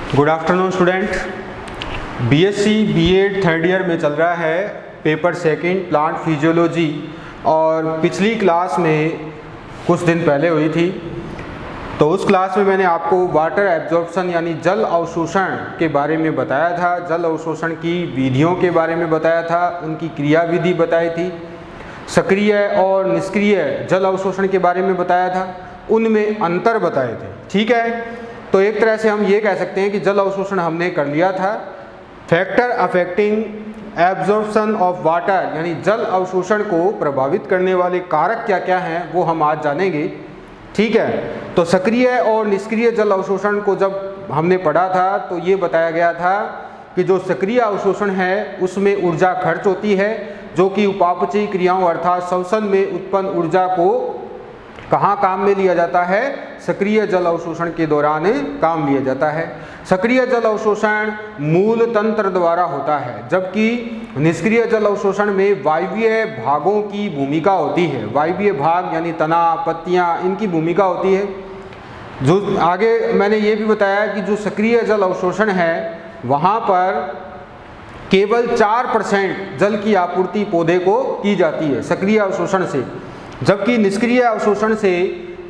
Good afternoon student. BSc BEd third year में चल रहा है पेपर सेकंड प्लांट फिजियोलॉजी, और पिछली क्लास में कुछ दिन पहले हुई थी। तो उस क्लास में मैंने आपको वाटर एब्जॉर्प्शन यानी जल अवशोषण के बारे में बताया था, जल अवशोषण की विधियों के बारे में बताया था, उनकी क्रिया विधि बताई थी, सक्रिय और निष्क्रिय जल अवशोषण के बारे में बताया था, उनमें अंतर बताए थे। ठीक है, तो एक तरह से हम ये कह सकते हैं कि जल अवशोषण हमने कर लिया था। Factor affecting absorption of water यानी जल अवशोषण को प्रभावित करने वाले कारक क्या क्या हैं वो हम आज जानेंगे। ठीक है, तो सक्रिय और निष्क्रिय जल अवशोषण को जब हमने पढ़ा था तो ये बताया गया था कि जो सक्रिय अवशोषण है उसमें ऊर्जा खर्च होती है, जो कि उपापचयी क्रियाओं अर्थात श्वसन में उत्पन्न ऊर्जा को कहाँ काम में लिया जाता है, सक्रिय जल अवशोषण के दौरान काम लिया जाता है। सक्रिय जल अवशोषण मूल तंत्र द्वारा होता है, जबकि निष्क्रिय जल अवशोषण में वायवीय भागों की भूमिका होती है। वायवीय भाग यानी तना, पत्तियां, इनकी भूमिका होती है। जो आगे मैंने ये भी बताया कि जो सक्रिय जल अवशोषण है वहाँ पर केवल 4% जल की आपूर्ति पौधे को की जाती है सक्रिय अवशोषण से, जबकि निष्क्रिय अवशोषण से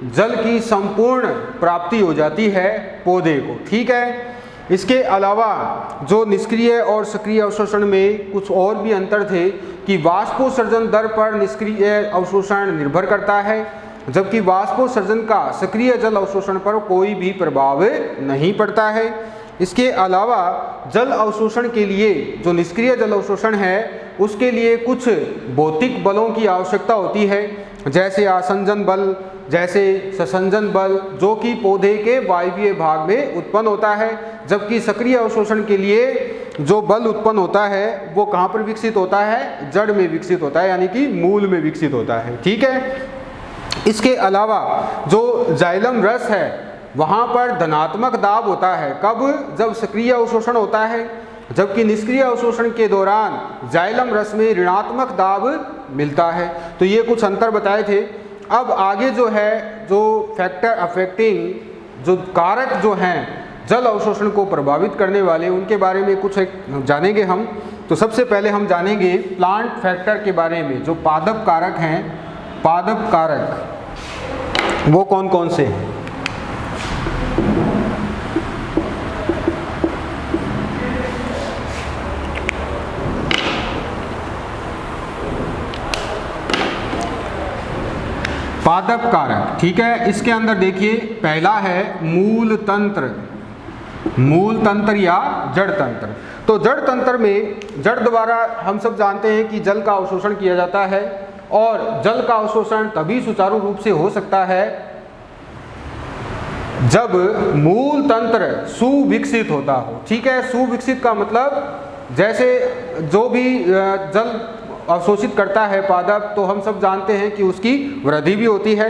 जल की संपूर्ण प्राप्ति हो जाती है पौधे को। ठीक है, इसके अलावा जो निष्क्रिय और सक्रिय अवशोषण में कुछ और भी अंतर थे कि वाष्पोत्सर्जन दर पर निष्क्रिय अवशोषण निर्भर करता है, जबकि वाष्पोत्सर्जन का सक्रिय जल अवशोषण पर कोई भी प्रभाव नहीं पड़ता है। इसके अलावा जल अवशोषण के लिए जो निष्क्रिय जल अवशोषण है उसके लिए कुछ भौतिक बलों की आवश्यकता होती है, जैसे आसंजन बल, जैसे ससंजन बल, जो कि पौधे के वायवीय भाग में उत्पन्न होता है, जबकि सक्रिय अवशोषण के लिए जो बल उत्पन्न होता है वो कहाँ पर विकसित होता है, जड़ में विकसित होता है, यानी कि मूल में विकसित होता है। ठीक है, इसके अलावा जो जाइलम रस है वहाँ पर धनात्मक दाब होता है, कब, जब सक्रिय अवशोषण होता है, जबकि निष्क्रिय अवशोषण के दौरान जाइलम रस में ऋणात्मक दाब मिलता है। तो ये कुछ अंतर बताए थे। अब आगे जो है, जो फैक्टर अफेक्टिंग जो कारक जो हैं जल अवशोषण को प्रभावित करने वाले, उनके बारे में कुछ जानेंगे हम। तो सबसे पहले हम जानेंगे प्लांट फैक्टर के बारे में। जो पादप कारक हैं, पादप कारक वो कौन कौन से हैं। पादप कारक, ठीक है, इसके अंदर देखिए पहला है मूल तंत्र, मूल तंत्र या जड़ तंत्र। तो जड़ तंत्र में जड़ द्वारा हम सब जानते हैं कि जल का अवशोषण किया जाता है, और जल का अवशोषण तभी सुचारू रूप से हो सकता है जब मूल तंत्र सुविकसित होता हो। ठीक है, सुविकसित का मतलब जैसे जो भी जल अवशोषित करता है पादप, तो हम सब जानते हैं कि उसकी वृद्धि भी होती है।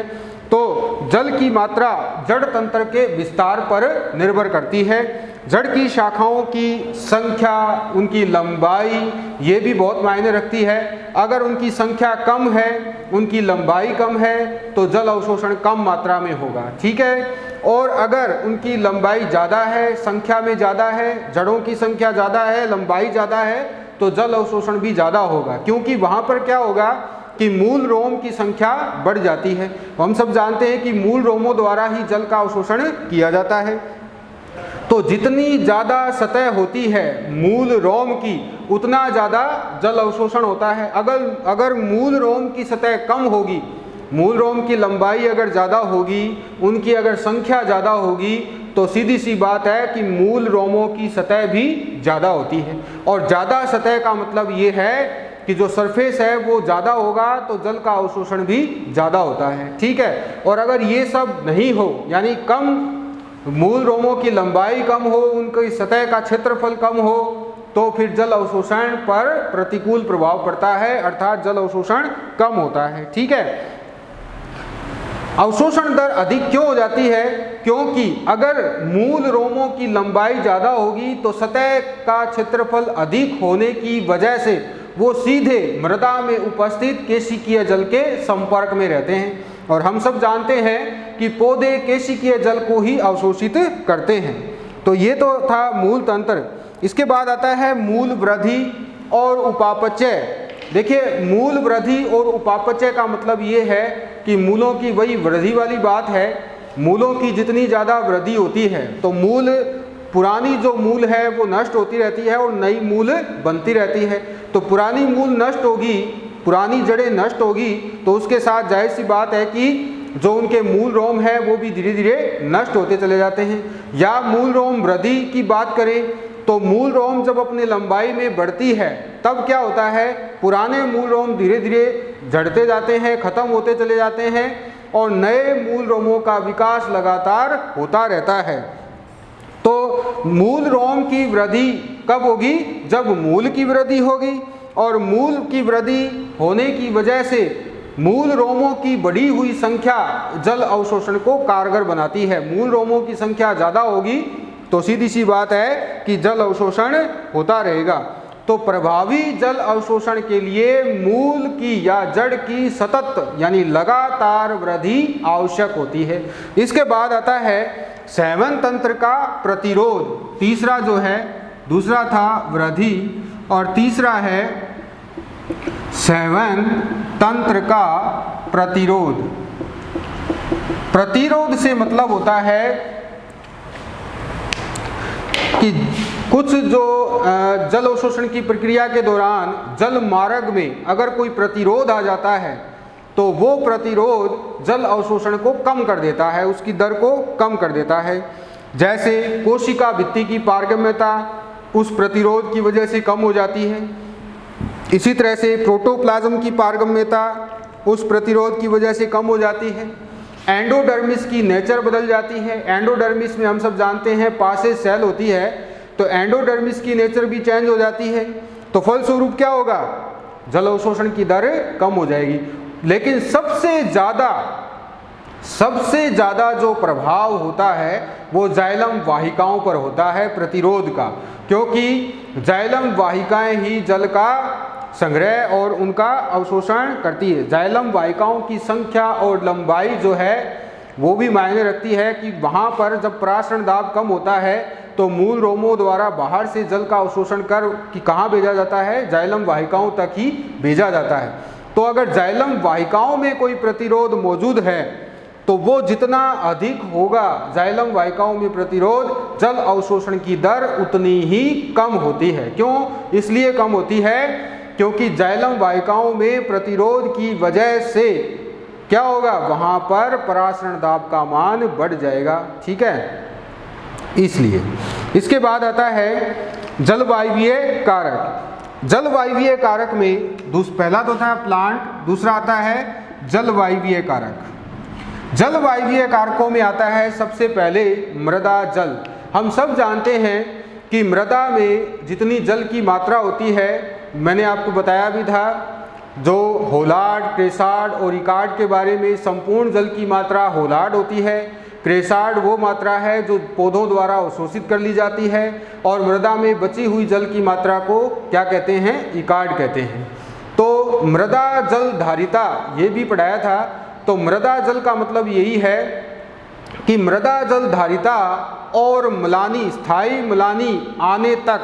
तो जल की मात्रा जड़ तंत्र के विस्तार पर निर्भर करती है। जड़ की शाखाओं की संख्या, उनकी लंबाई, ये भी बहुत मायने रखती है। अगर उनकी संख्या कम है, उनकी लंबाई कम है, तो जल अवशोषण कम मात्रा में होगा। ठीक है, और अगर उनकी लंबाई ज़्यादा है, संख्या में ज़्यादा है, जड़ों की संख्या ज़्यादा है, लंबाई ज़्यादा है, तो जल अवशोषण भी ज़्यादा होगा, क्योंकि वहाँ पर क्या होगा कि मूल रोम की संख्या बढ़ जाती है। हम सब जानते हैं कि मूल रोमों द्वारा ही जल का अवशोषण किया जाता है। तो जितनी ज़्यादा सतह होती है मूल रोम की, उतना ज़्यादा जल अवशोषण होता है। अगर मूल रोम की सतह कम होगी, मूल रोम की लंबाई अगर ज़्यादा होगी, उनकी अगर संख्या ज़्यादा होगी, तो सीधी सी बात है कि मूल रोमों की सतह भी ज़्यादा होती है। और ज़्यादा सतह का मतलब ये है कि जो सरफेस है वो ज़्यादा होगा, तो जल का अवशोषण भी ज़्यादा होता है। ठीक है, और अगर ये सब नहीं हो, यानी कम मूल रोमों की लंबाई कम हो, उनकी सतह का क्षेत्रफल कम हो, तो फिर जल अवशोषण पर प्रतिकूल प्रभाव पड़ता है, अर्थात जल अवशोषण कम होता है। ठीक है, अवशोषण दर अधिक क्यों हो जाती है, क्योंकि अगर मूल रोमों की लंबाई ज़्यादा होगी तो सतह का क्षेत्रफल अधिक होने की वजह से वो सीधे मृदा में उपस्थित केशिकीय जल के संपर्क में रहते हैं। और हम सब जानते हैं कि पौधे केशिकीय जल को ही अवशोषित करते हैं। तो ये तो था मूल तंत्र। इसके बाद आता है मूल वृद्धि और उपापचय। देखिए, मूल वृद्धि और उपापचय का मतलब ये है कि मूलों की वही वृद्धि वाली बात है। मूलों की जितनी ज़्यादा वृद्धि होती है तो मूल, पुरानी जो मूल है वो नष्ट होती रहती है और नई मूल बनती रहती है। तो पुरानी मूल नष्ट होगी, पुरानी जड़ें नष्ट होगी, तो उसके साथ जाहिर सी बात है कि जो उनके मूल रोम है वो भी धीरे धीरे नष्ट होते चले जाते हैं। या मूल रोम वृद्धि की बात करें तो मूल रोम जब अपनी लंबाई में बढ़ती है तब क्या होता है, पुराने मूल रोम धीरे धीरे झड़ते जाते हैं, खत्म होते चले जाते हैं और नए मूल रोमों का विकास लगातार होता रहता है। तो मूल रोम की वृद्धि कब होगी? जब मूल की वृद्धि होगी, और मूल की वृद्धि होने की वजह से मूल रोमों की बढ़ी हुई संख्या जल अवशोषण को कारगर बनाती है। मूल रोमों की संख्या ज़्यादा होगी तो सीधी सी बात है कि जल अवशोषण होता रहेगा। तो प्रभावी जल अवशोषण के लिए मूल की या जड़ की सतत यानी लगातार वृद्धि आवश्यक होती है। इसके बाद आता है सेवन तंत्र का प्रतिरोध। तीसरा जो है, दूसरा था वृद्धि और तीसरा है सेवन तंत्र का प्रतिरोध। प्रतिरोध से मतलब होता है कि कुछ जो जल अवशोषण की प्रक्रिया के दौरान जल मार्ग में अगर कोई प्रतिरोध आ जाता है तो वो प्रतिरोध जल अवशोषण को कम कर देता है, उसकी दर को कम कर देता है। जैसे कोशिका भित्ति की पारगम्यता उस प्रतिरोध की वजह से कम हो जाती है। इसी तरह से प्रोटोप्लाज्म की पारगम्यता उस प्रतिरोध की वजह से कम हो जाती है। एंडोडर्मिस की नेचर बदल जाती है। एंडोडर्मिस में हम सब जानते हैं पासेज सेल होती है, तो एंडोडर्मिस की नेचर भी चेंज हो जाती है। तो फलस्वरूप क्या होगा? जल अवशोषण की दर कम हो जाएगी। लेकिन सबसे ज़्यादा जो प्रभाव होता है वो जाइलम वाहिकाओं पर होता है प्रतिरोध का, क्योंकि जाइलम वाहिकाएं ही जल का संग्रह और उनका अवशोषण करती है। जाइलम वाहिकाओं की संख्या और लंबाई जो है वो भी मायने रखती है कि वहाँ पर जब परासरण दाब कम होता है तो मूल रोमों द्वारा बाहर से जल का अवशोषण कर कि कहाँ भेजा जाता है? जाइलम वाहिकाओं तक ही भेजा जाता है। तो अगर जाइलम वाहिकाओं में कोई प्रतिरोध मौजूद है तो वो जितना अधिक होगा जाइलम वाहिकाओं में प्रतिरोध, जल अवशोषण की दर उतनी ही कम होती है। क्यों? इसलिए कम होती है क्योंकि जाइलम वाहिकाओं में प्रतिरोध की वजह से क्या होगा? वहाँ पर परासरण दाब का मान बढ़ जाएगा। ठीक है, इसलिए। इसके बाद आता है जलवायवीय कारक। जलवायवीय कारक में पहला तो था प्लांट, दूसरा आता है जलवायवीय कारक। जलवायवीय कारकों में आता है सबसे पहले मृदा जल। हम सब जानते हैं कि मृदा में जितनी जल की मात्रा होती है, मैंने आपको बताया भी था, जो होलार्ड, क्रेसार्ड और इकार्ड के बारे में, संपूर्ण जल की मात्रा होलार्ड होती है। क्रेसार्ड वो मात्रा है जो पौधों द्वारा अवशोषित कर ली जाती है और मृदा में बची हुई जल की मात्रा को क्या कहते हैं? इकार्ड कहते हैं। तो मृदा जल धारिता ये भी पढ़ाया था। तो मृदा जल का मतलब यही है कि मृदा जल धारिता और म्लानी, स्थायी म्लानी आने तक,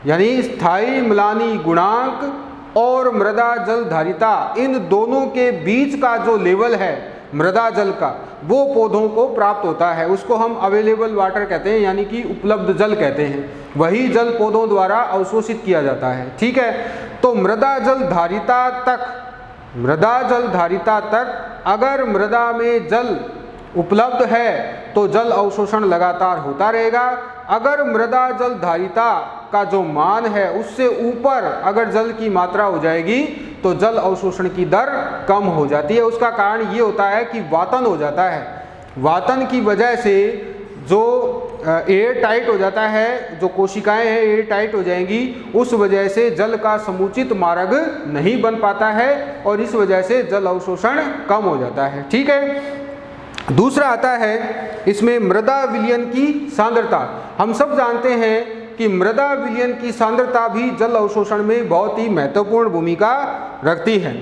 यानी स्थायी म्लानी गुणांक और मृदा जल धारिता, इन दोनों के बीच का जो लेवल है मृदा जल का, वो पौधों को प्राप्त होता है। उसको हम अवेलेबल वाटर कहते हैं, यानी कि उपलब्ध जल कहते हैं। वही जल पौधों द्वारा अवशोषित किया जाता है। ठीक है, तो मृदा जल धारिता तक अगर मृदा में जल उपलब्ध है तो जल अवशोषण लगातार होता रहेगा। अगर मृदा जल धारिता का जो मान है उससे ऊपर अगर जल की मात्रा हो जाएगी तो जल अवशोषण की दर कम हो जाती है। उसका कारण ये होता है कि वातन हो जाता है। वातन की वजह से जो एयर टाइट हो जाता है, जो कोशिकाएं हैं एयर टाइट हो जाएंगी, उस वजह से जल का समुचित मार्ग नहीं बन पाता है और इस वजह से जल अवशोषण कम हो जाता है। ठीक है, दूसरा आता है इसमें मृदा विलयन की सांद्रता। हम सब जानते हैं कि मृदा विलयन की सांद्रता भी जल अवशोषण में बहुत ही महत्वपूर्ण भूमिका रखती है।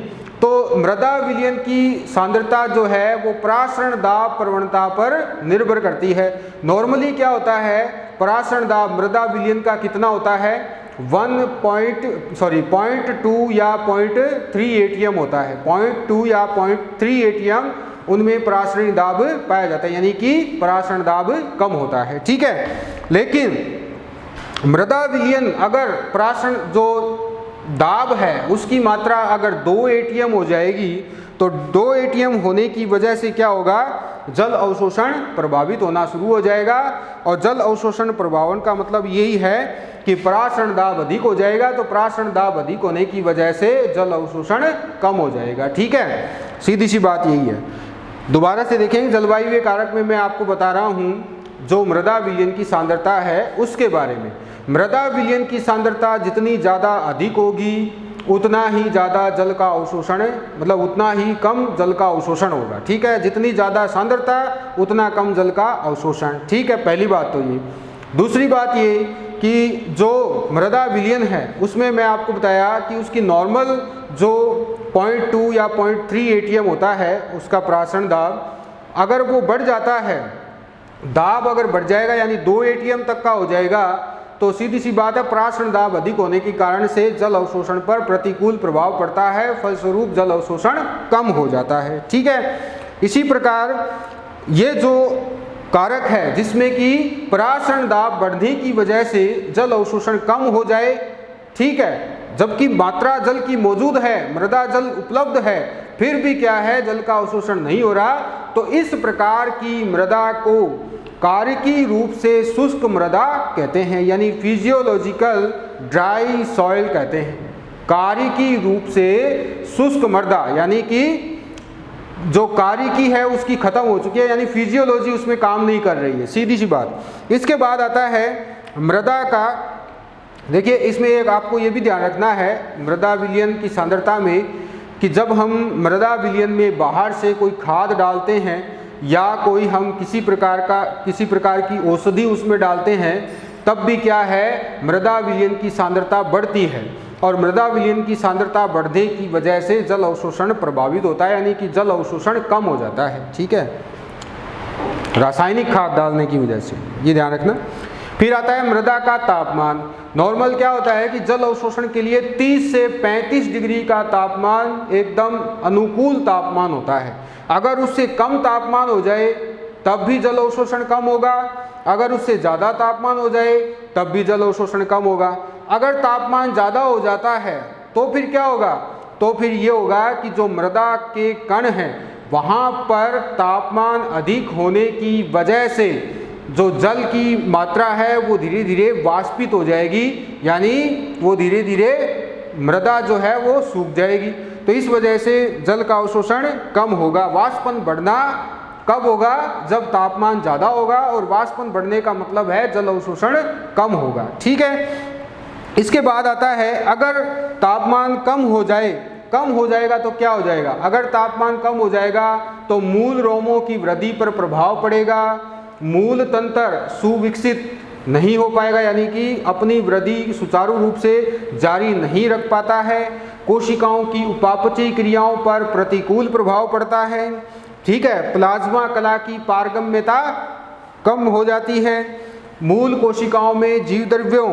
तो मृदा विलयन की सांद्रता जो है वो परासरण दाब प्रवणता पर निर्भर करती है। नॉर्मली क्या होता है, परासरण दाब मृदा विलयन का कितना होता है, 0.2 या 0.3 एटीएम होता है। 0.2 या 0.3 एटीएम उनमें परासरण दाब पाया जाता है, यानी कि परासरण दाब कम होता है। ठीक है, लेकिन मृदा विलयन अगर परासरण जो दाब है उसकी मात्रा अगर 2 एटीएम हो जाएगी तो 2 एटीएम होने की वजह से क्या होगा, जल अवशोषण प्रभावित होना शुरू हो जाएगा। और जल अवशोषण प्रभावन का मतलब यही है कि परासरण दाब अधिक हो जाएगा, तो परासरण दाब अधिक होने की वजह से जल अवशोषण कम हो जाएगा। ठीक है, सीधी सी बात यही है। दोबारा से देखेंगे, जलवायु कारक में मैं आपको बता रहा हूँ जो मृदा विलयन की सांद्रता है उसके बारे में। मृदा विलयन की सांद्रता जितनी ज़्यादा अधिक होगी उतना ही ज़्यादा जल का अवशोषण, मतलब उतना ही कम जल का अवशोषण होगा। ठीक है, जितनी ज़्यादा सांद्रता उतना कम जल का अवशोषण। ठीक है, पहली बात तो ये। दूसरी बात ये कि जो मृदा विलयन है उसमें मैं आपको बताया कि उसकी नॉर्मल जो 0.2 या 0.3 एटीएम होता है उसका परासरण दाब, अगर वो बढ़ जाता है, दाब अगर बढ़ जाएगा यानी 2 एटीएम तक का हो जाएगा, तो सीधी सी बात है परासरण दाब अधिक होने के कारण से जल अवशोषण पर प्रतिकूल प्रभाव पड़ता है, फलस्वरूप जल अवशोषण कम हो जाता है। ठीक है, इसी प्रकार ये जो कारक है जिसमें कि परासरण दाब बढ़ने की वजह से जल अवशोषण कम हो जाए, ठीक है, जबकि मात्रा जल की मौजूद है, मृदा जल उपलब्ध है, फिर भी क्या है, जल का अवशोषण नहीं हो रहा, तो इस प्रकार की मृदा को कार्यकी रूप से शुष्क मृदा कहते हैं, यानी फिजियोलॉजिकल ड्राई सॉइल कहते हैं। कार्यकी रूप से शुष्क मृदा यानी कि जो कार्यकी है उसकी खत्म हो चुकी है, यानी फिजियोलॉजी उसमें काम नहीं कर रही है, सीधी सी बात। इसके बाद आता है मृदा का, देखिए इसमें एक आपको ये भी ध्यान रखना है मृदा विलयन की सांद्रता में कि जब हम मृदा विलयन में बाहर से कोई खाद डालते हैं या कोई हम किसी प्रकार की औषधि उसमें डालते हैं, तब भी क्या है, मृदा विलयन की सांद्रता बढ़ती है। और मृदा विलयन की सांद्रता बढ़ने की वजह से जल अवशोषण प्रभावित होता है, यानी कि जल अवशोषण कम हो जाता है। ठीक है, रासायनिक खाद डालने की वजह से, ये ध्यान रखना। फिर आता है मृदा का तापमान। नॉर्मल क्या होता है कि जल अवशोषण के लिए 30 से 35 डिग्री का तापमान एकदम अनुकूल तापमान होता है। अगर उससे कम तापमान हो जाए तब भी जल अवशोषण कम होगा, अगर उससे ज़्यादा तापमान हो जाए तब भी जल अवशोषण कम होगा। अगर तापमान ज़्यादा हो जाता है तो फिर क्या होगा, तो फिर ये होगा कि जो मृदा के कण हैं वहाँ पर तापमान अधिक होने की वजह से जो जल की मात्रा है वो धीरे धीरे वाष्पित हो जाएगी, यानी वो धीरे धीरे मृदा जो है वो सूख जाएगी। तो इस वजह से जल का अवशोषण कम होगा। वाष्पन बढ़ना कब होगा, जब तापमान ज़्यादा होगा, और वाष्पन बढ़ने का मतलब है जल अवशोषण कम होगा। ठीक है, इसके बाद आता है अगर तापमान कम हो जाएगा तो क्या हो जाएगा, अगर तापमान कम हो जाएगा तो मूल रोमों की वृद्धि पर प्रभाव पड़ेगा, मूल तंत्र सुविकसित नहीं हो पाएगा, यानी कि अपनी वृद्धि सुचारू रूप से जारी नहीं रख पाता है, कोशिकाओं की उपापचयी क्रियाओं पर प्रतिकूल प्रभाव पड़ता है। ठीक है, प्लाज्मा कला की पारगम्यता कम हो जाती है, मूल कोशिकाओं में जीव द्रव्यों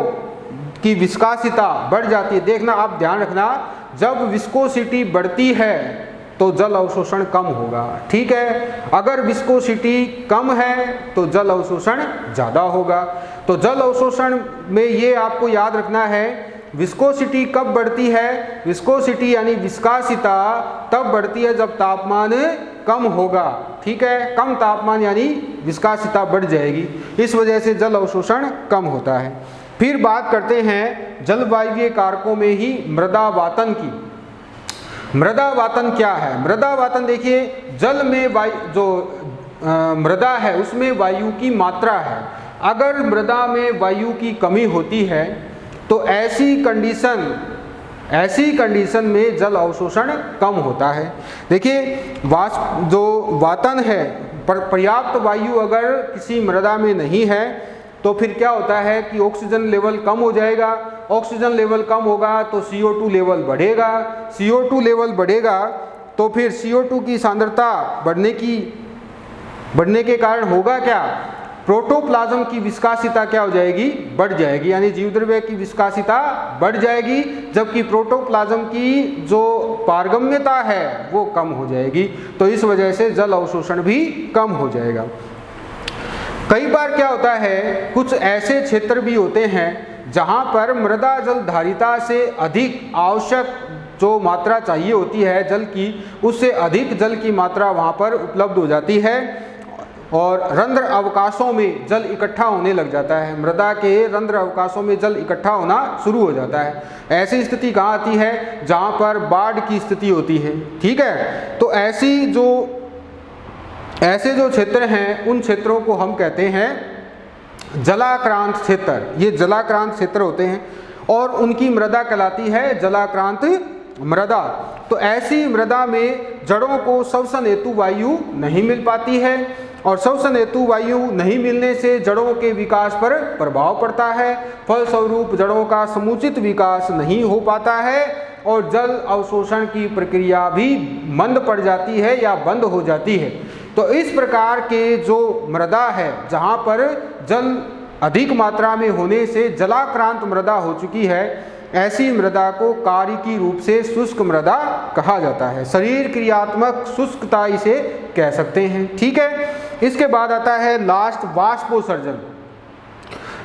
की विस्कोसिटी बढ़ जाती है। देखना, आप ध्यान रखना, जब विस्कोसिटी बढ़ती है तो जल अवशोषण कम होगा। ठीक है, अगर विस्कोसिटी कम है तो जल अवशोषण ज़्यादा होगा। तो जल अवशोषण में ये आपको याद रखना है, विस्कोसिटी कब बढ़ती है, विस्कोसिटी यानी विस्कासिता तब बढ़ती है जब तापमान कम होगा। ठीक है, कम तापमान यानी विस्कासिता बढ़ जाएगी, इस वजह से जल अवशोषण कम होता है। फिर बात करते हैं जलवायु कारकों में ही मृदा वातन की। मृदा वातन क्या है? मृदा वातन देखिए, जल में वायु जो मृदा है उसमें वायु की मात्रा है। अगर मृदा में वायु की कमी होती है तो ऐसी कंडीशन में जल अवशोषण कम होता है। देखिए, जो वातन है, पर्याप्त वायु अगर किसी मृदा में नहीं है तो फिर क्या होता है कि ऑक्सीजन लेवल कम हो जाएगा। ऑक्सीजन लेवल कम होगा तो CO2 लेवल बढ़ेगा, CO2 लेवल बढ़ेगा तो फिर CO2 की सांद्रता बढ़ने के कारण होगा क्या, प्रोटोप्लाज्म की विस्कासिता क्या हो जाएगी, बढ़ जाएगी, यानी जीवद्रव्य की विस्कासिता बढ़ जाएगी, जबकि प्रोटोप्लाज्म की जो पारगम्यता है वो कम हो जाएगी। तो इस वजह से जल अवशोषण भी कम हो जाएगा। कई बार क्या होता है, कुछ ऐसे क्षेत्र भी होते हैं जहां पर मृदा जल धारिता से अधिक आवश्यक जो मात्रा चाहिए होती है जल की, उससे अधिक जल की मात्रा वहां पर उपलब्ध हो जाती है और रंध्र अवकाशों में जल इकट्ठा होने लग जाता है, मृदा के रंध्र अवकाशों में जल इकट्ठा होना शुरू हो जाता है। ऐसी स्थिति कहाँ आती है, जहाँ पर बाढ़ की स्थिति होती है। ठीक है, तो ऐसे जो क्षेत्र हैं उन क्षेत्रों को हम कहते हैं जलाक्रांत क्षेत्र। ये जलाक्रांत क्षेत्र होते हैं और उनकी मृदा कहलाती है जलाक्रांत मृदा। तो ऐसी मृदा में जड़ों को श्वसन हेतु वायु नहीं मिल पाती है और श्वसन हेतु वायु नहीं मिलने से जड़ों के विकास पर प्रभाव पड़ता है, फलस्वरूप जड़ों का समुचित विकास नहीं हो पाता है और जल अवशोषण की प्रक्रिया भी मंद पड़ जाती है या बंद हो जाती है। तो इस प्रकार के जो मृदा है जहाँ पर जल अधिक मात्रा में होने से जलाक्रांत मृदा हो चुकी है, ऐसी मृदा को कार्यिकी रूप से शुष्क मृदा कहा जाता है। शरीर क्रियात्मक शुष्कता इसे कह सकते हैं। ठीक है, इसके बाद आता है लास्ट वाष्पोत्सर्जन।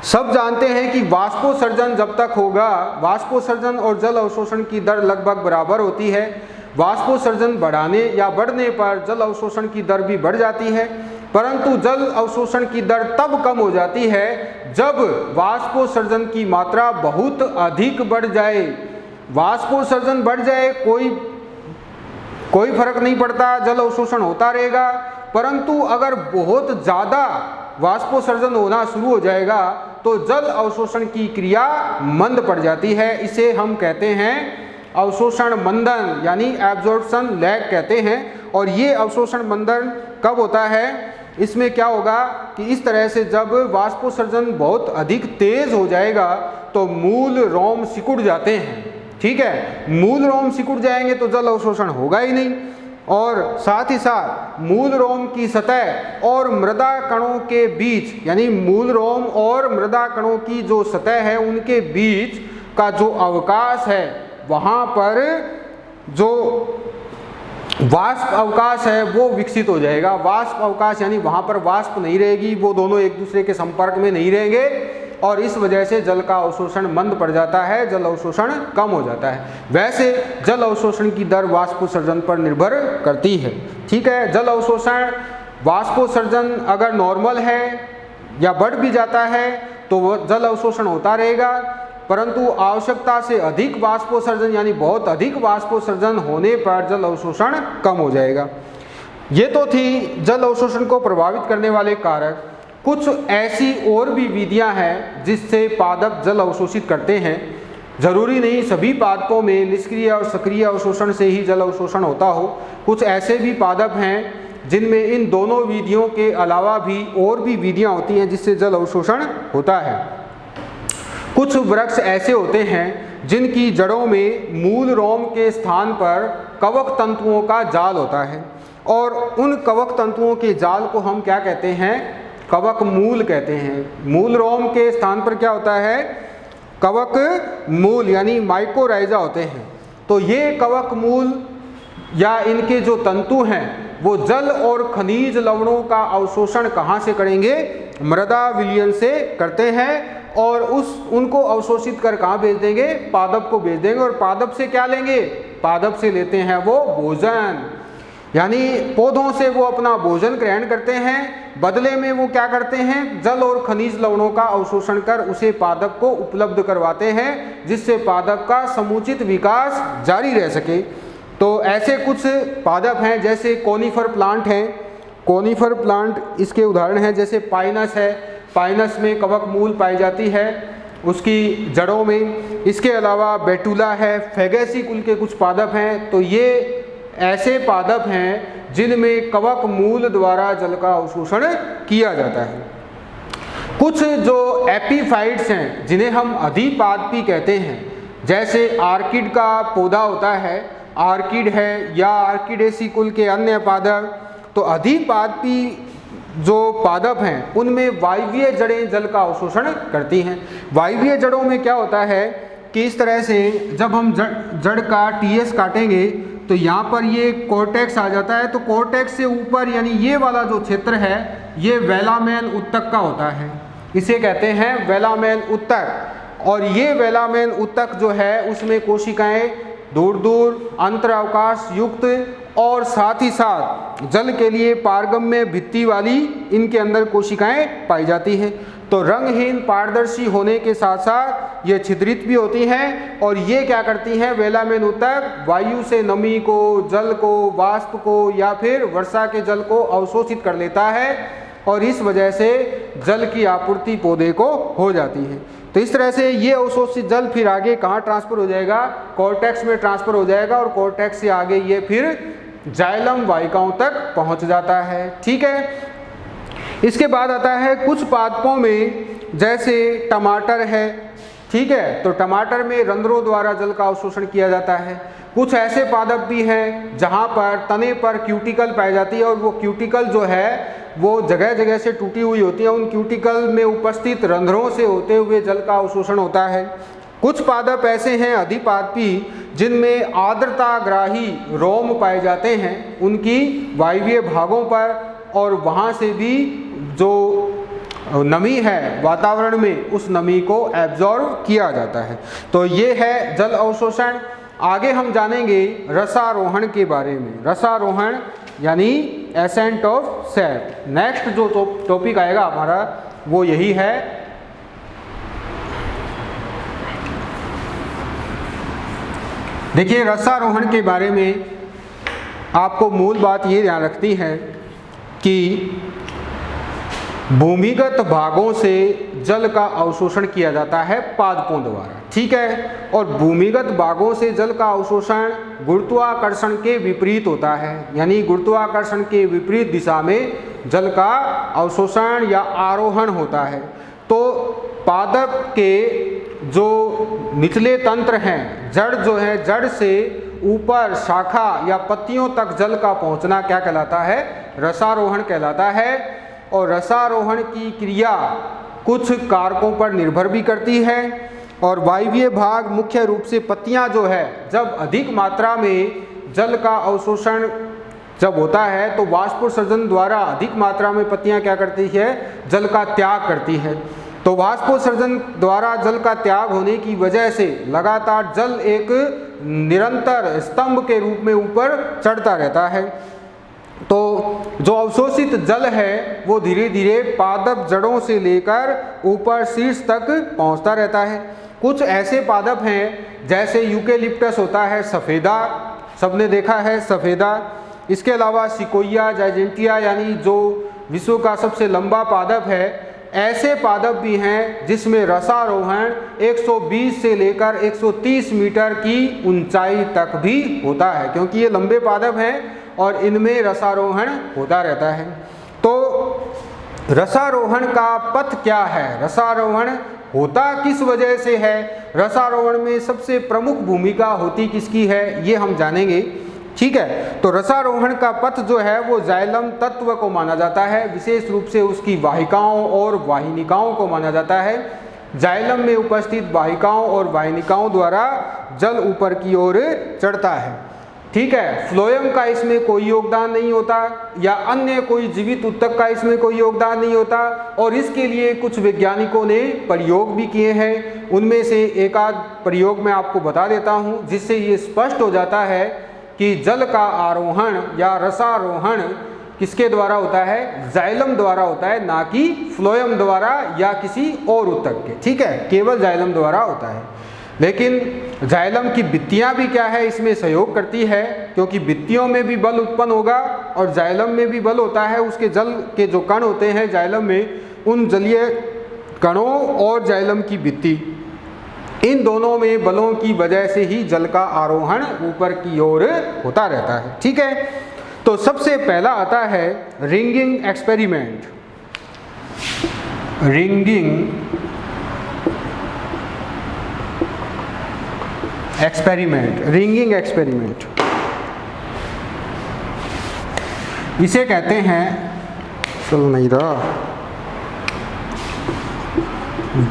सब जानते हैं कि वाष्पोत्सर्जन जब तक होगा, वाष्पोत्सर्जन और जल अवशोषण की दर लगभग बराबर होती है। वाष्पोत्सर्जन बढ़ाने या बढ़ने पर जल अवशोषण की दर भी बढ़ जाती है, परंतु जल अवशोषण की दर तब कम हो जाती है जब वाष्पोत्सर्जन की मात्रा बहुत अधिक बढ़ जाए। वाष्पोत्सर्जन बढ़ जाए कोई फर्क नहीं पड़ता, जल अवशोषण होता रहेगा, परंतु अगर बहुत ज़्यादा वाष्पोत्सर्जन होना शुरू हो जाएगा तो जल अवशोषण की क्रिया मंद पड़ जाती है। इसे हम कहते हैं अवशोषण मंदन, यानी एब्जॉर्प्शन लैग कहते हैं। और ये अवशोषण मंदन कब होता है, इसमें क्या होगा कि इस तरह से जब वाष्पोत्सर्जन बहुत अधिक तेज हो जाएगा तो मूल रोम सिकुड़ जाते हैं। ठीक है, मूल रोम सिकुड़ जाएंगे तो जल अवशोषण होगा ही नहीं, और साथ ही साथ मूल रोम की सतह और मृदा कणों के बीच, यानी मूल रोम और मृदा कणों की जो सतह है उनके बीच का जो अवकाश है वहाँ पर जो वाष्प अवकाश है वो विकसित हो जाएगा। वाष्प अवकाश यानी वहाँ पर वाष्प नहीं रहेगी, वो दोनों एक दूसरे के संपर्क में नहीं रहेंगे और इस वजह से जल का अवशोषण मंद पड़ जाता है, जल अवशोषण कम हो जाता है। वैसे जल अवशोषण की दर वाष्पोत्सर्जन पर निर्भर करती है। ठीक है, जल अवशोषण वाष्पोत्सर्जन अगर नॉर्मल है या बढ़ भी जाता है तो वो जल अवशोषण होता रहेगा, परंतु आवश्यकता से अधिक वाष्पोत्सर्जन यानी बहुत अधिक वाष्पोत्सर्जन होने पर जल अवशोषण कम हो जाएगा। ये तो थी जल अवशोषण को प्रभावित करने वाले कारक। कुछ ऐसी और भी विधियां हैं जिससे पादप जल अवशोषित करते हैं। जरूरी नहीं सभी पादपों में निष्क्रिय और सक्रिय अवशोषण से ही जल अवशोषण होता हो। कुछ ऐसे भी पादप हैं जिनमें इन दोनों विधियों के अलावा भी और भी विधियां होती हैं जिससे जल अवशोषण होता है। कुछ वृक्ष ऐसे होते हैं जिनकी जड़ों में मूल रोम के स्थान पर कवक तंतुओं का जाल होता है और उन कवक तंतुओं के जाल को हम क्या कहते हैं, कवक मूल कहते हैं। मूल रोम के स्थान पर क्या होता है, कवक मूल यानी माइकोराइजा होते हैं। तो ये कवक मूल या इनके जो तंतु हैं वो जल और खनिज लवणों का अवशोषण कहाँ से करेंगे, मृदा विलयन से करते हैं और उनको अवशोषित कर कहाँ भेज देंगे, पादप को भेज देंगे। और पादप से क्या लेंगे, पादप से लेते हैं वो भोजन, यानी पौधों से वो अपना भोजन ग्रहण करते हैं, बदले में वो क्या करते हैं, जल और खनिज लवणों का अवशोषण कर उसे पादप को उपलब्ध करवाते हैं जिससे पादप का समुचित विकास जारी रह सके। तो ऐसे कुछ पादप हैं जैसे कोनिफर प्लांट हैं। कोनिफर प्लांट इसके उदाहरण हैं, जैसे पाइनस है, पाइनस में कवक मूल पाई जाती है उसकी जड़ों में। इसके अलावा बेटुला है, फेगेसी कुल के कुछ पादप हैं। तो ये ऐसे पादप हैं जिनमें कवक मूल द्वारा जल का अवशोषण किया जाता है। कुछ जो एपीफाइट्स हैं जिन्हें हम अधिपादपी कहते हैं, जैसे आर्किड का पौधा होता है, आर्किड है या आर्किडेसी कुल के अन्य पादप, तो अधिपादपी जो पादप हैं उनमें वायवीय जड़ें जल का अवशोषण करती हैं। वायवीय जड़ों में क्या होता है कि इस तरह से जब हम जड़ का टीएस काटेंगे तो यहाँ पर ये कोर्टेक्स आ जाता है, तो कोर्टेक्स से ऊपर यानी ये वाला जो क्षेत्र है ये वेलामेन उत्तक का होता है, इसे कहते हैं वेलामेन उत्तक। और ये वेलामेन उत्तक जो है उसमें कोशिकाएं दूर दूर अंतर अवकाश युक्त और साथ ही साथ जल के लिए पारगम्य भित्ति वाली इनके अंदर कोशिकाएं पाई जाती हैं। तो रंगहीन पारदर्शी होने के साथ साथ ये छिद्रित भी होती हैं और ये क्या करती हैं, वेलामेन उत्तक वायु से नमी को, जल को, वाष्प को या फिर वर्षा के जल को अवशोषित कर लेता है और इस वजह से जल की आपूर्ति पौधे को हो जाती है। तो इस तरह से ये अवशोषित जल फिर आगे कहाँ ट्रांसफर हो जाएगा, कोर्टेक्स में ट्रांसफर हो जाएगा और कोर्टेक्स से आगे ये फिर जाइलम वाहिकाओं तक पहुँच जाता है। ठीक है, इसके बाद आता है कुछ पादपों में जैसे टमाटर है, ठीक है, तो टमाटर में रंध्रों द्वारा जल का अवशोषण किया जाता है। कुछ ऐसे पादप भी हैं जहाँ पर तने पर क्यूटिकल पाई जाती है और वो क्यूटिकल जो है वो जगह जगह से टूटी हुई होती है, उन क्यूटिकल में उपस्थित रंध्रों से होते हुए जल का अवशोषण होता है। कुछ पादप ऐसे हैं अधिपादपी जिनमें आर्द्रताग्राही रोम पाए जाते हैं उनकी वायवीय भागों पर, और वहाँ से भी जो नमी है वातावरण में उस नमी को एब्जॉर्ब किया जाता है। तो ये है जल अवशोषण। आगे हम जानेंगे रसारोहण के बारे में। रसारोहण यानी एसेंट ऑफ सैप। नेक्स्ट जो टॉपिक आएगा हमारा वो यही है। देखिए, रसारोहण के बारे में आपको मूल बात ये ध्यान रखती है कि भूमिगत भागों से जल का अवशोषण किया जाता है पादपों द्वारा, ठीक है, और भूमिगत भागों से जल का अवशोषण गुरुत्वाकर्षण के विपरीत होता है, यानी गुरुत्वाकर्षण के विपरीत दिशा में जल का अवशोषण या आरोहण होता है। तो पादप के जो निचले तंत्र हैं, जड़ जो है, जड़ से ऊपर शाखा या पत्तियों तक जल का पहुंचना क्या कहलाता है, रसारोहण कहलाता है। और रसारोहण की क्रिया कुछ कारकों पर निर्भर भी करती है। और वायवीय भाग मुख्य रूप से पत्तियां जो है, जब अधिक मात्रा में जल का अवशोषण जब होता है तो वाष्पोत्सर्जन द्वारा अधिक मात्रा में पत्तियां क्या करती है, जल का त्याग करती है। तो वाष्पोत्सर्जन द्वारा जल का त्याग होने की वजह से लगातार जल एक निरंतर स्तंभ के रूप में ऊपर चढ़ता रहता है। तो जो अवशोषित जल है वो धीरे धीरे पादप जड़ों से लेकर ऊपर शीर्ष तक पहुंचता रहता है। कुछ ऐसे पादप हैं जैसे यूकेलिप्टस होता है, सफ़ेदा, सबने देखा है सफ़ेदा। इसके अलावा सिकोया जाइजेंटिया यानी जो विश्व का सबसे लंबा पादप है, ऐसे पादप भी हैं जिसमें रसारोहण 120 से लेकर 130 मीटर की ऊंचाई तक भी होता है, क्योंकि ये लंबे पादप हैं और इनमें रसारोहण होता रहता है। तो रसारोहण का पथ क्या है, रसारोहण होता किस वजह से है, रसारोहण में सबसे प्रमुख भूमिका होती किसकी है, ये हम जानेंगे, ठीक है। तो रसारोहण का पथ जो है वो जाइलम तत्व को माना जाता है, विशेष रूप से उसकी वाहिकाओं और वाहिनिकाओं को माना जाता है। जाइलम में उपस्थित वाहिकाओं और वाहिनिकाओं द्वारा जल ऊपर की ओर चढ़ता है, ठीक है। फ्लोएम का इसमें कोई योगदान नहीं होता या अन्य कोई जीवित ऊतक का इसमें कोई योगदान नहीं होता। और इसके लिए कुछ वैज्ञानिकों ने प्रयोग भी किए हैं, उनमें से एक आध प्रयोग मैं आपको बता देता हूं, जिससे ये स्पष्ट हो जाता है कि जल का आरोहण या रसारोहण किसके द्वारा होता है, जाइलम द्वारा होता है, ना कि फ्लोएम द्वारा या किसी और ऊतक के, ठीक है, केवल जाइलम द्वारा होता है। लेकिन जाइलम की भित्तियाँ भी क्या है, इसमें सहयोग करती है, क्योंकि भित्तियों में भी बल उत्पन्न होगा और जाइलम में भी बल होता है। उसके जल के जो कण होते हैं जाइलम में, उन जलीय कणों और जाइलम की भित्ति, इन दोनों में बलों की वजह से ही जल का आरोहण ऊपर की ओर होता रहता है, ठीक है। तो सबसे पहला आता है ringing experiment. Ringing experiment, ringing experiment. इसे कहते हैं, चल नहीं रहा,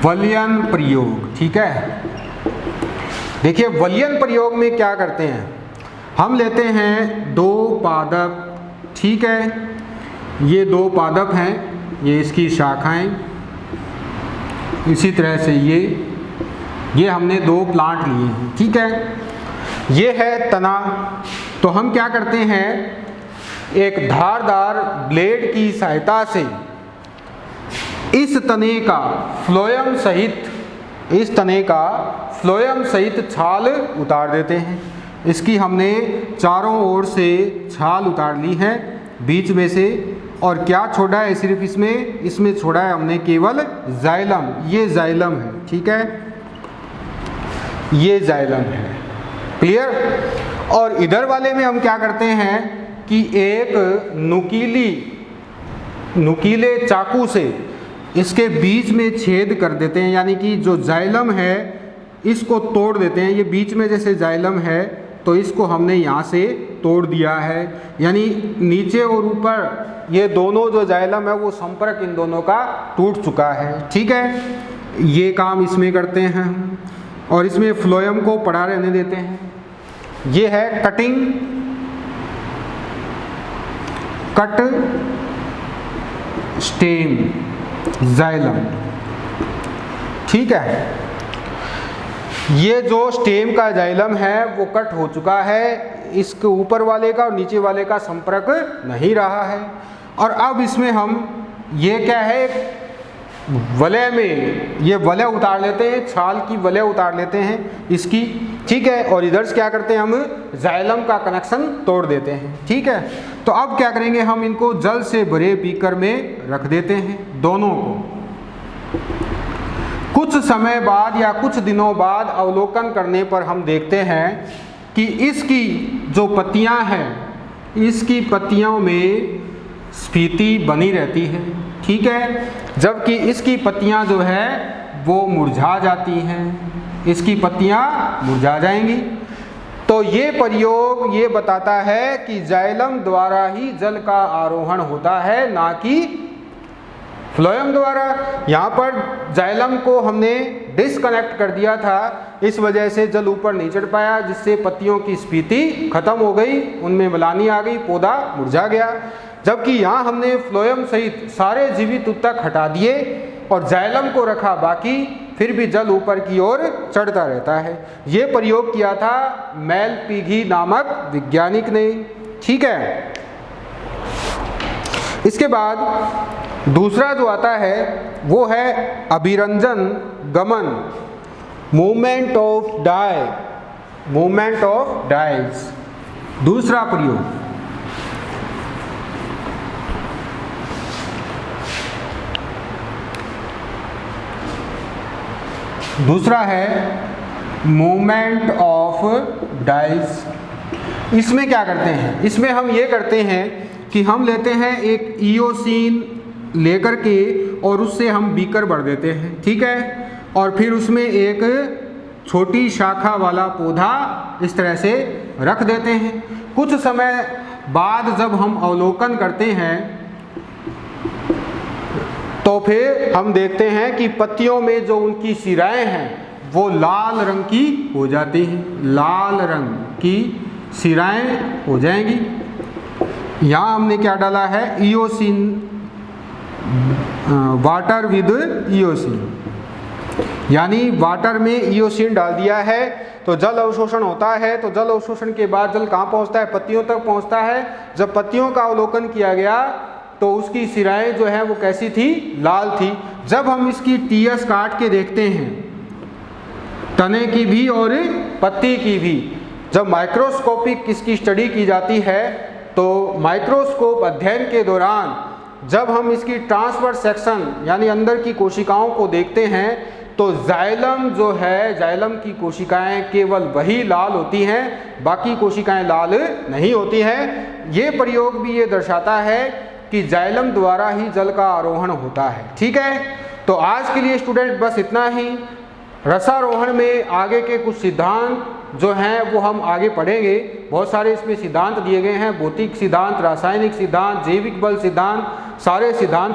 वलयन प्रयोग। ठीक है, देखिए वलयन प्रयोग में क्या करते हैं, हम लेते हैं दो पादप। ठीक है, ये दो पादप हैं, ये इसकी शाखाएं, इसी तरह से ये हमने दो प्लांट लिए हैं। ठीक है, ये है तना। तो हम क्या करते हैं, एक धारदार ब्लेड की सहायता से इस तने का फ्लोएम सहित छाल उतार देते हैं। इसकी हमने चारों ओर से छाल उतार ली है, बीच में से, और क्या छोड़ा है सिर्फ इसमें छोड़ा है हमने केवल जाइलम। ये जाइलम है। ठीक है, ये जाइलम है। क्लियर। और इधर वाले में हम क्या करते हैं कि एक नुकीले चाकू से इसके बीच में छेद कर देते हैं, यानी कि जो जाइलम है इसको तोड़ देते हैं। ये बीच में जैसे जाइलम है तो इसको हमने यहाँ से तोड़ दिया है, यानी नीचे और ऊपर ये दोनों जो जाइलम है वो संपर्क इन दोनों का टूट चुका है। ठीक है, ये काम इसमें करते हैं और इसमें फ्लोएम को पड़ा रहने देते हैं। ये है कट स्टेम जाइलम। ठीक है, ये जो स्टेम का जाइलम है वो कट हो चुका है, इसके ऊपर वाले का और नीचे वाले का संपर्क नहीं रहा है। और अब इसमें हम ये क्या है, वलय में ये वलय उतार लेते हैं, छाल की वलय उतार लेते हैं इसकी। ठीक है, और इधर से क्या करते हैं, हम जाइलम का कनेक्शन तोड़ देते हैं। ठीक है, तो अब क्या करेंगे, हम इनको जल से भरे बीकर में रख देते हैं दोनों को। कुछ समय बाद या कुछ दिनों बाद अवलोकन करने पर हम देखते हैं कि इसकी जो पत्तियां हैं, इसकी पत्तियों में स्फीति बनी रहती है। ठीक है, जबकि इसकी पत्तियां जो है वो मुरझा जाती हैं, इसकी पत्तियां मुरझा जाएंगी। तो ये प्रयोग ये बताता है कि जाइलम द्वारा ही जल का आरोहण होता है, ना कि फ्लोएम द्वारा। यहाँ पर जाइलम को हमने डिसकनेक्ट कर दिया था, इस वजह से जल ऊपर नहीं चढ़ पाया, जिससे पत्तियों की स्फीति खत्म हो गई, उनमें मलानी आ गई, पौधा मुरझा गया। जबकि यहाँ हमने फ्लोएम सहित सारे जीवित ऊतक हटा दिए और जाइलम को रखा बाकी, फिर भी जल ऊपर की ओर चढ़ता रहता है। ये प्रयोग किया था मेलपिगी नामक वैज्ञानिक ने। ठीक है, इसके बाद दूसरा जो आता है वो है अभिरंजन गमन, मूवमेंट ऑफ डाइज। दूसरा प्रयोग दूसरा है मूवमेंट ऑफ डाइज। इसमें क्या करते हैं, इसमें हम ये करते हैं कि हम लेते हैं एक ईओसिन लेकर के और उससे हम बीकर भर देते हैं। ठीक है, और फिर उसमें एक छोटी शाखा वाला पौधा इस तरह से रख देते हैं। कुछ समय बाद जब हम अवलोकन करते हैं तो फिर हम देखते हैं कि पत्तियों में जो उनकी शिराएं हैं वो लाल रंग की हो जाती हैं, लाल रंग की शिराएं हो जाएंगी। यहाँ हमने क्या डाला है, ईओसिन, वाटर विद ईओसिन, यानी वाटर में ईओसिन डाल दिया है तो जल अवशोषण होता है। तो जल अवशोषण के बाद जल कहाँ पहुँचता है, पत्तियों तक पहुँचता है। जब पत्तियों का अवलोकन किया गया तो उसकी शिराएं जो है वो कैसी थी, लाल थी। जब हम इसकी टीएस काट के देखते हैं, तने की भी और पत्ती की भी, जब माइक्रोस्कोपिक इसकी स्टडी की जाती है तो माइक्रोस्कोप अध्ययन के दौरान जब हम इसकी ट्रांसवर्स सेक्शन यानी अंदर की कोशिकाओं को देखते हैं तो जाइलम जो है, जाइलम की कोशिकाएं केवल वही लाल होती हैं, बाकी कोशिकाएं लाल नहीं होती हैं। ये प्रयोग भी ये दर्शाता है कि जाइलम द्वारा ही जल का आरोहण होता है। ठीक है, तो आज के लिए स्टूडेंट बस इतना ही। रसारोहण में आगे के कुछ सिद्धांत जो हैं वो हम आगे पढ़ेंगे। बहुत सारे इसमें सिद्धांत दिए गए हैं, भौतिक सिद्धांत, रासायनिक सिद्धांत, जैविक बल सिद्धांत, सारे सिद्धांत